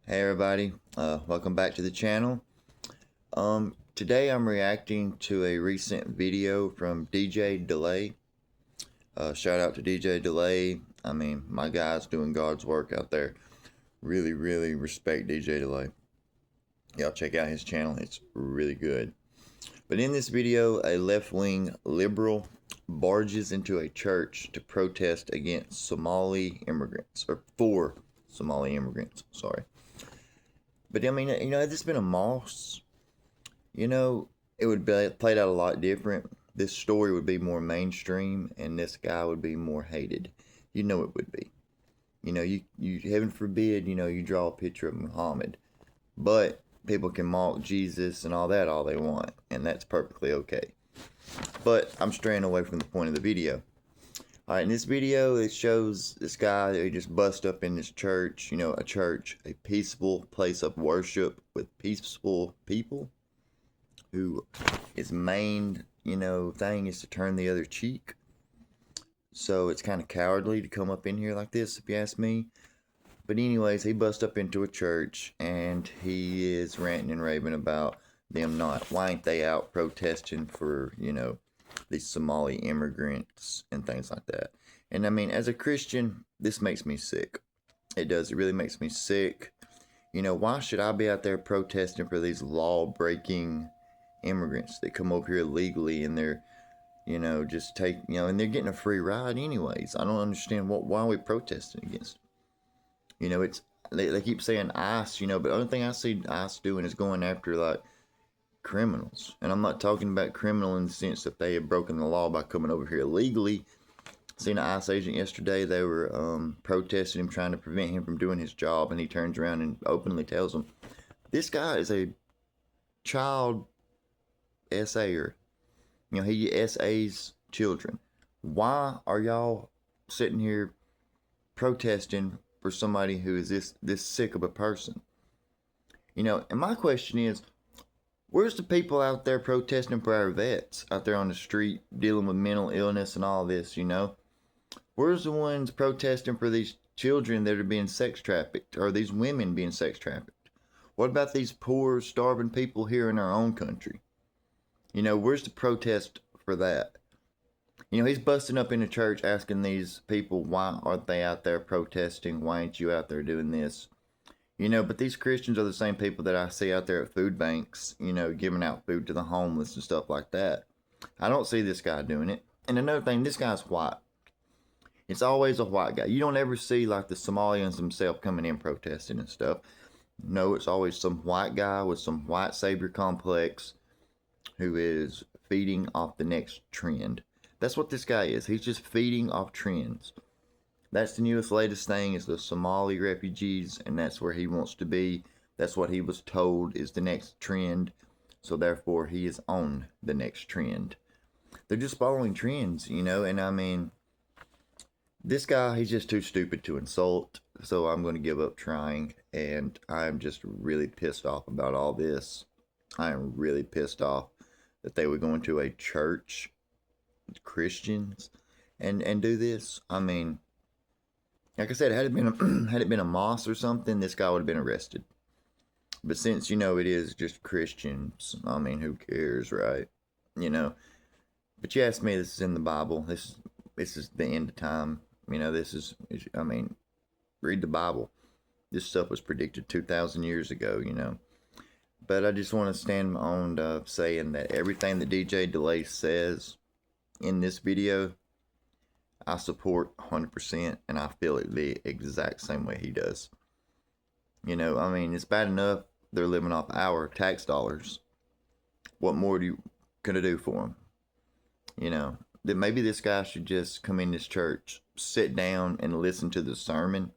Hey everybody, welcome back to the channel. Today I'm reacting to a recent video from DJ Delay. Shout out to DJ Delay. I mean, my guy's doing God's work out there. Really, really respect DJ Delay. Y'all check out his channel, it's really good. But in this video, a left-wing liberal barges into a church to protest against Somali immigrants, or for Somali immigrants, sorry. But I mean, had this been a mosque, it would be played out a lot different. This story would be more mainstream, and this guy would be more hated. It would be. You heaven forbid, you draw a picture of Muhammad, but people can mock Jesus and all that all they want, and that's perfectly okay. But I'm straying away from the point of the video. Alright, in this video, it shows this guy who just bust up in this church, a church, a peaceful place of worship with peaceful people, who his main, thing is to turn the other cheek. So it's kind of cowardly to come up in here like this, if you ask me. But anyways, he bust up into a church, and he is ranting and raving about them why ain't they out protesting for, these Somali immigrants and things like that. And I mean, as a Christian, this makes me sick. It does. It really makes me sick. Why should I be out there protesting for these law-breaking immigrants that come over here illegally and they're, just and they're getting a free ride anyways? I don't understand why are we protesting against them? It's they keep saying ICE, but the only thing I see ICE doing is going after like criminals. And I'm not talking about criminal in the sense that they have broken the law by coming over here illegally. Seen an ICE agent yesterday. They were protesting him, trying to prevent him from doing his job, and he turns around and openly tells them, this guy is a child SAer. He SAs children. Why are y'all sitting here protesting for somebody who is this sick of a person? And my question is, where's the people out there protesting for our vets out there on the street dealing with mental illness and all this, Where's the ones protesting for these children that are being sex trafficked, or these women being sex trafficked? What about these poor, starving people here in our own country? Where's the protest for that? He's busting up in the church asking these people, why aren't they out there protesting? Why ain't you out there doing this? But these Christians are the same people that I see out there at food banks, giving out food to the homeless and stuff like that. I don't see this guy doing it. And another thing, this guy's white. It's always a white guy. You don't ever see like the Somalians themselves coming in protesting and stuff. No, it's always some white guy with some white savior complex who is feeding off the next trend. That's what this guy is. He's just feeding off trends. That's the newest, latest thing is the Somali refugees, and that's where he wants to be. That's what he was told is the next trend. So therefore, he is on the next trend. They're just following trends, and I mean, this guy, he's just too stupid to insult. So I'm going to give up trying, and I'm just really pissed off about all this. I am really pissed off that they would go into a church, Christians, and do this. I mean, like I said, had it been a mosque or something, this guy would have been arrested. But since it is just Christians, I mean, who cares, right? But you ask me, this is in the Bible. This is the end of time. I mean, read the Bible. This stuff was predicted 2,000 years ago. But I just want to stand on saying that everything that DJ Delay says in this video, I support 100%, and I feel it the exact same way he does. I mean, it's bad enough they're living off our tax dollars. What more can I do for them? That maybe this guy should just come in this church, sit down, and listen to the sermon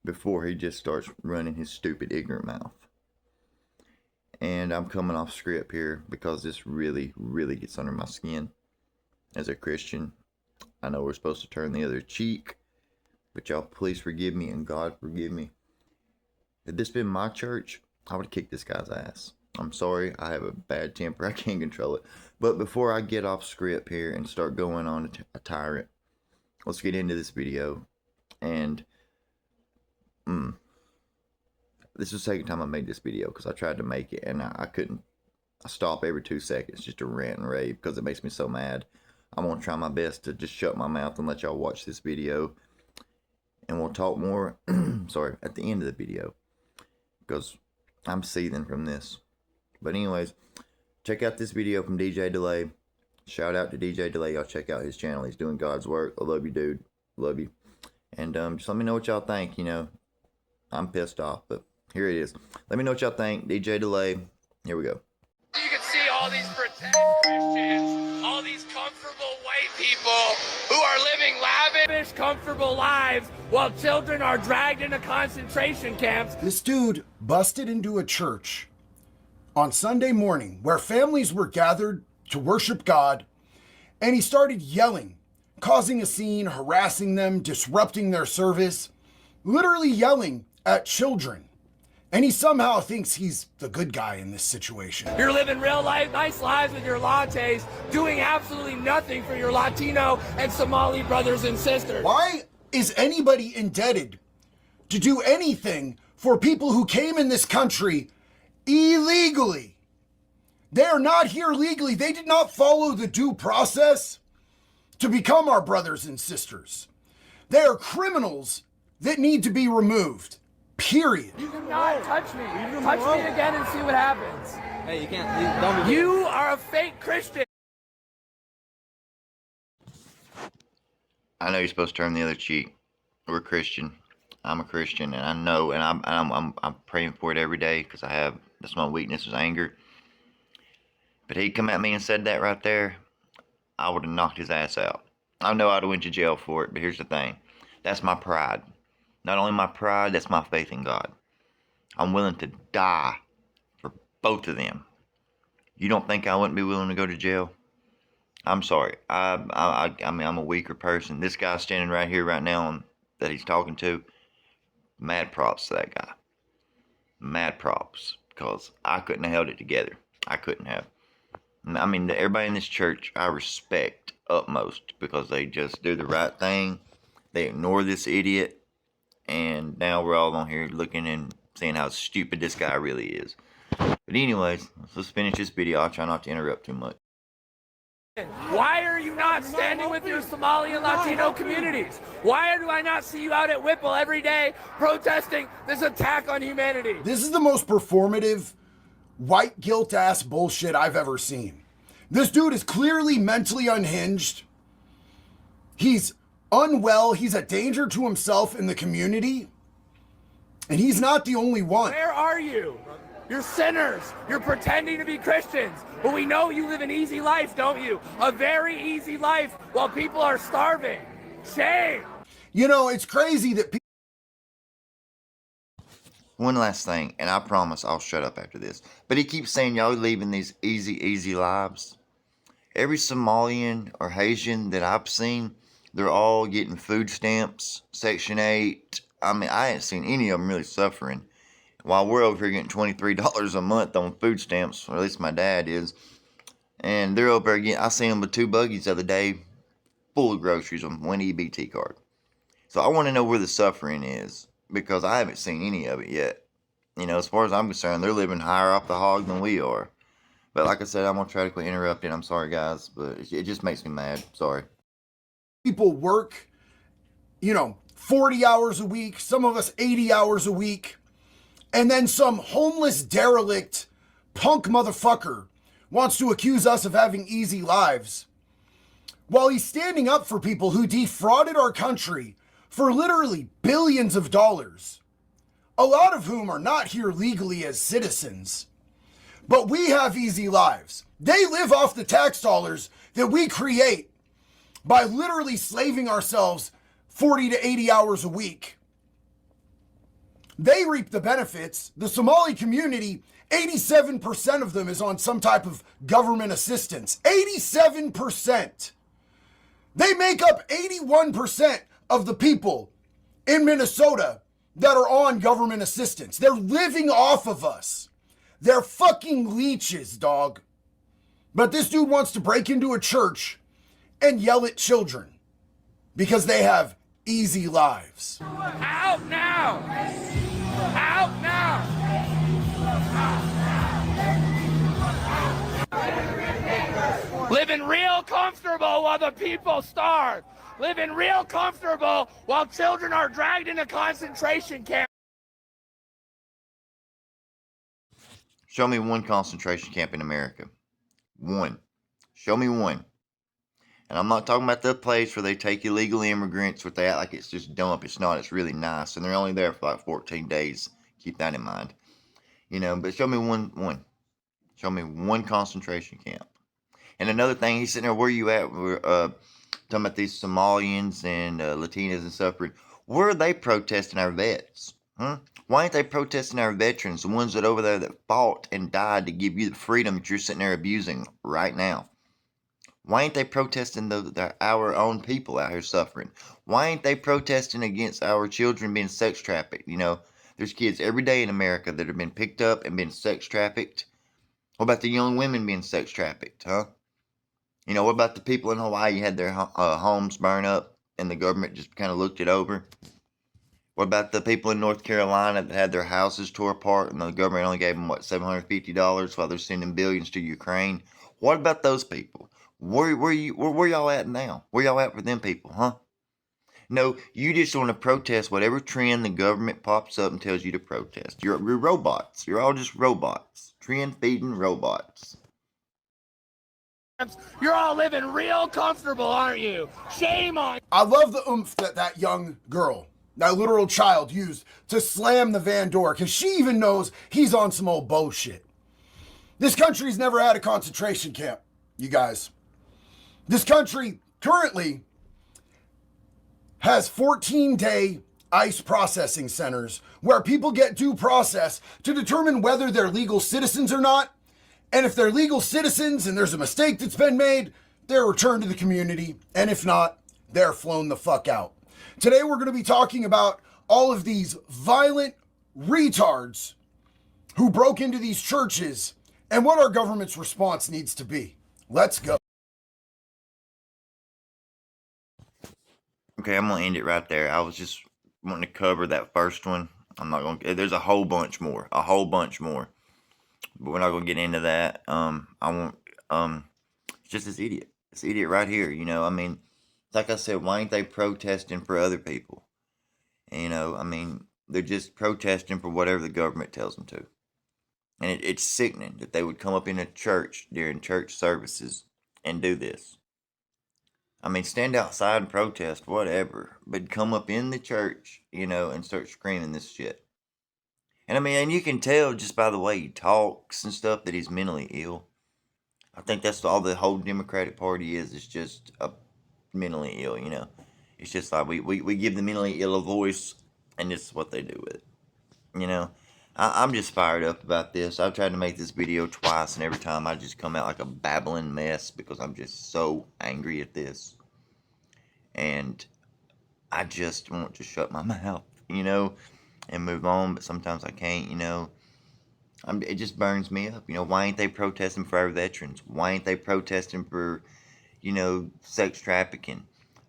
before he just starts running his stupid, ignorant mouth. And I'm coming off script here because this really, really gets under my skin as a Christian. I know we're supposed to turn the other cheek, but y'all please forgive me, and God forgive me. Had this been my church, I would have kicked this guy's ass. I'm sorry, I have a bad temper, I can't control it. But before I get off script here and start going on a tyrant, let's get into this video. And this is the second time I made this video because I tried to make it and I couldn't. I stop every 2 seconds just to rant and rave because it makes me so mad. I'm going to try my best to just shut my mouth and let y'all watch this video. And we'll talk more, sorry, at the end of the video. Because I'm seething from this. But anyways, check out this video from DJ Delay. Shout out to DJ Delay. Y'all check out his channel. He's doing God's work. I love you, dude. Love you. And just let me know what y'all think. You know, I'm pissed off, but here it is. Let me know what y'all think. DJ Delay. Here we go. You can see all these pretend Christians, all these comfortable white people who are living lavish, comfortable lives while children are dragged into concentration camps. This dude busted into a church on Sunday morning where families were gathered to worship God, and he started yelling, causing a scene, harassing them, disrupting their service, literally yelling at children. And he somehow thinks he's the good guy in this situation. You're living real life, nice lives with your lattes, doing absolutely nothing for your Latino and Somali brothers and sisters. Why is anybody indebted to do anything for people who came in this country illegally? They are not here legally. They did not follow the due process to become our brothers and sisters. They are criminals that need to be removed. Period. You cannot touch me. Touch me again and see what happens. Hey, you can't. Don't be. You are a fake Christian. I know you're supposed to turn the other cheek. We're Christian. I'm a Christian, and I know, and I'm praying for it every day because that's my weakness is anger. But he'd come at me and said that right there, I would have knocked his ass out. I know I'd have went to jail for it, but here's the thing. That's my pride. Not only my pride, that's my faith in God. I'm willing to die for both of them. You don't think I wouldn't be willing to go to jail? I'm sorry. I mean, I'm a weaker person. This guy standing right here right now that he's talking to, mad props to that guy. Mad props. Because I couldn't have held it together. I couldn't have. I mean, everybody in this church I respect utmost because they just do the right thing. They ignore this idiot. And now we're all on here looking and seeing how stupid this guy really is. But anyways, let's finish this video. I'll try not to interrupt too much. Why are you not standing with your Somali and Latino communities? Why do I not see you out at Whipple every day protesting this attack on humanity? This is the most performative, white guilt ass bullshit I've ever seen. This dude is clearly mentally unhinged. He's unwell. He's a danger to himself and the community. And he's not the only one. Where are you? You're sinners. You're pretending to be Christians. But we know you live an easy life, don't you? A very easy life while people are starving. Shame. You know, it's crazy that people... One last thing, and I promise I'll shut up after this. But he keeps saying y'all living these easy lives. Every Somalian or Haitian that I've seen, they're all getting food stamps, Section 8. I mean, I ain't seen any of them really suffering. While we're over here getting $23 a month on food stamps, or at least my dad is. And they're over there getting, I seen them with 2 buggies the other day, full of groceries on one EBT card. So I want to know where the suffering is, because I haven't seen any of it yet. You know, as far as I'm concerned, they're living higher off the hog than we are. But like I said, I'm going to try to quit interrupting. I'm sorry, guys, but it just makes me mad. Sorry. People work, 40 hours a week, some of us 80 hours a week, and then some homeless derelict punk motherfucker wants to accuse us of having easy lives while he's standing up for people who defrauded our country for literally billions of dollars, a lot of whom are not here legally as citizens. But we have easy lives. They live off the tax dollars that we create by literally slaving ourselves 40 to 80 hours a week. They reap the benefits. The Somali community, 87% of them is on some type of government assistance. 87%. They make up 81% of the people in Minnesota that are on government assistance. They're living off of us. They're fucking leeches, dog. But this dude wants to break into a church and yell at children because they have easy lives. Out now! Out now! living real comfortable while the people starve. Living real comfortable while children are dragged into concentration camps. Show me one concentration camp in America. One. Show me one. And I'm not talking about the place where they take illegal immigrants with that like it's just dump. It's not. It's really nice. And they're only there for like 14 days. Keep that in mind. You know, but show me one. Show me one concentration camp. And another thing, he's sitting there, where you at? We're talking about these Somalians and Latinas and suffering. Where are they protesting our vets? Huh? Why ain't they protesting our veterans, the ones that over there that fought and died to give you the freedom that you're sitting there abusing right now? Why ain't they protesting our own people out here suffering? Why ain't they protesting against our children being sex trafficked? You know, there's kids every day in America that have been picked up and been sex trafficked. What about the young women being sex trafficked, huh? You know, what about the people in Hawaii who had their homes burned up and the government just kind of looked it over? What about the people in North Carolina that had their houses tore apart and the government only gave them, what, $750 while they're sending billions to Ukraine? What about those people? Where y'all at now? Where y'all at for them people, huh? No, you just want to protest whatever trend the government pops up and tells you to protest. You're robots. You're all just robots. Trend-feeding robots. You're all living real comfortable, aren't you? Shame on you. I love the oomph that young girl, that literal child, used to slam the van door, because she even knows he's on some old bullshit. This country's never had a concentration camp, you guys. This country currently has 14-day ICE processing centers where people get due process to determine whether they're legal citizens or not. And if they're legal citizens and there's a mistake that's been made, they're returned to the community. And if not, they're flown the fuck out. Today, we're going to be talking about all of these violent retards who broke into these churches and what our government's response needs to be. Let's go. Okay, I'm going to end it right there. I was just wanting to cover that first one. I'm not going to, there's a whole bunch more. But we're not going to get into that. I won't, it's just this idiot right here, you know. I mean, like I said, why ain't they protesting for other people? And, you know, I mean, they're just protesting for whatever the government tells them to. And it's sickening that they would come up in a church during church services and do this. I mean, stand outside and protest, whatever, but come up in the church, you know, and start screaming this shit. And I mean, and you can tell just by the way he talks and stuff that he's mentally ill. I think that's all the whole Democratic Party is just mentally ill, you know. It's just like we give the mentally ill a voice, and this is what they do with it, you know. I'm just fired up about this. I've tried to make this video twice, and every time I just come out like a babbling mess because I'm just so angry at this. And I just want to shut my mouth, you know, and move on, but sometimes I can't, you know. It just burns me up, you know. Why ain't they protesting for our veterans? Why ain't they protesting for, you know, sex trafficking?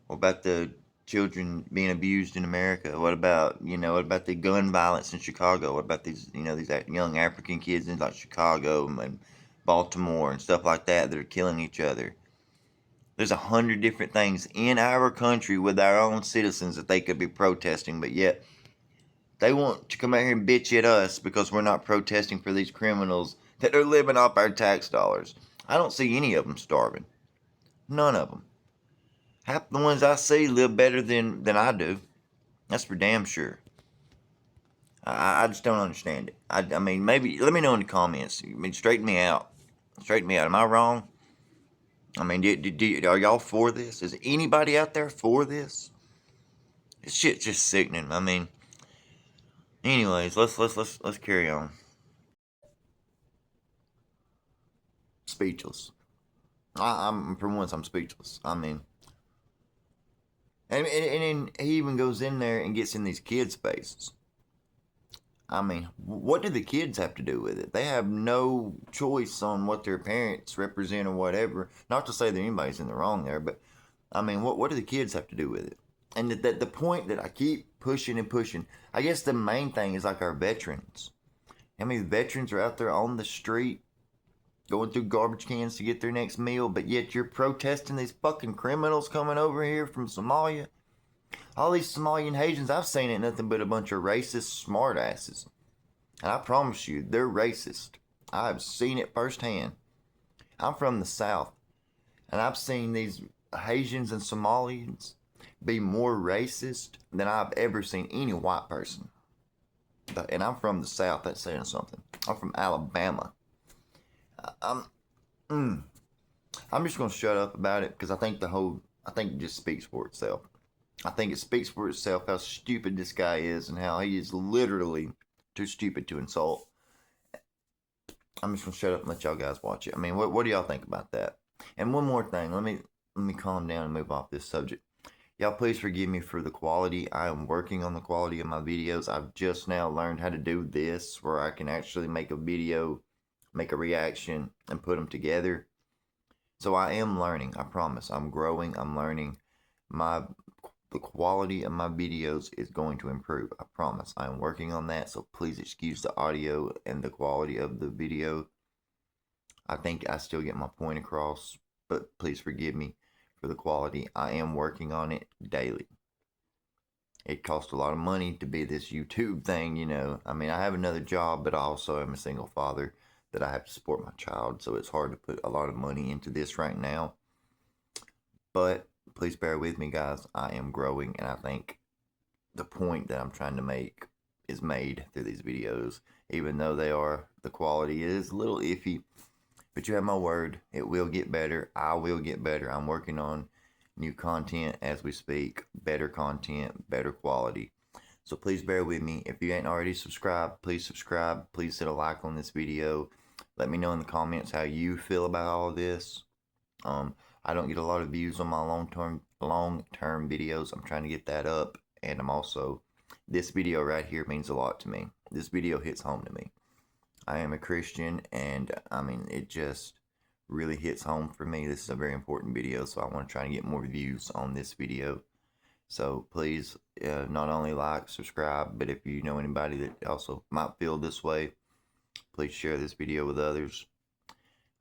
What about the children being abused in America? What about, you know, what about the gun violence in Chicago? What about these, you know, these young African kids in like Chicago and Baltimore and stuff like that are killing each other? There's 100 different things in our country with our own citizens that they could be protesting, but yet they want to come out here and bitch at us because we're not protesting for these criminals that are living off our tax dollars. I don't see any of them starving. None of them. Half the ones I see live better than I do. That's for damn sure. I just don't understand it. I mean, maybe, let me know in the comments. I mean, straighten me out. Straighten me out. Am I wrong? I mean, are y'all for this? Is anybody out there for this? This shit's just sickening. I mean, anyways, let's carry on. Speechless. I'm for once I'm speechless. I mean, and then he even goes in there and gets in these kids' faces. I mean, what do the kids have to do with it? They have no choice on what their parents represent or whatever. Not to say that anybody's in the wrong there, but I mean, what do the kids have to do with it? And the point that I keep pushing and pushing, I guess the main thing is like our veterans. How many veterans are out there on the street going through garbage cans to get their next meal, but yet you're protesting these fucking criminals coming over here from Somalia. All these Somalian Haitians I've seen ain't nothing but a bunch of racist smartasses. And I promise you, they're racist. I've seen it firsthand. I'm from the South, and I've seen these Haitians and Somalians be more racist than I've ever seen any white person. And I'm from the South, that's saying something. I'm from Alabama. I'm just going to shut up about it because I think it just speaks for itself. I think it speaks for itself how stupid this guy is and how he is literally too stupid to insult. I'm just going to shut up and let y'all guys watch it. I mean, what do y'all think about that? And one more thing, let me calm down and move off this subject. Y'all please forgive me for the quality. I am working on the quality of my videos. I've just now learned how to do this where I can actually make a video, make a reaction, and put them together. So I am learning, I promise. I'm growing, I'm learning. The quality of my videos is going to improve, I promise. I am working on that, so please excuse the audio and the quality of the video. I think I still get my point across, but please forgive me for the quality. I am working on it daily. It costs a lot of money to be this YouTube thing, you know. I mean, I have another job, but I also am a single father that I have to support my child, so it's hard to put a lot of money into this right now. But please bear with me, guys. I am growing, and I think the point that I'm trying to make is made through these videos, even though the quality is a little iffy. But you have my word, it will get better. I will get better. I'm working on new content as we speak, better content, better quality. So please bear with me. If you ain't already subscribed, please subscribe. Please hit a like on this video. Let me know in the comments how you feel about all of this. I don't get a lot of views on my long-term videos. I'm trying to get that up. And this video right here means a lot to me. This video hits home to me. I am a Christian, and I mean, it just really hits home for me. This is a very important video, so I want to try and get more views on this video. So please, not only like, subscribe, but if you know anybody that also might feel this way, please share this video with others.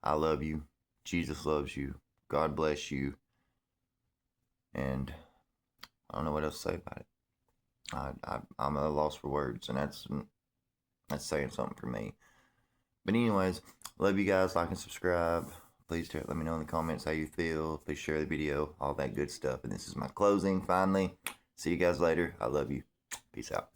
I love you. Jesus loves you. God bless you. And I don't know what else to say about it. I'm at a loss for words, and that's saying something for me. But anyways, love you guys. Like and subscribe. Please let me know in the comments how you feel. Please share the video, all that good stuff. And this is my closing, finally. See you guys later. I love you. Peace out.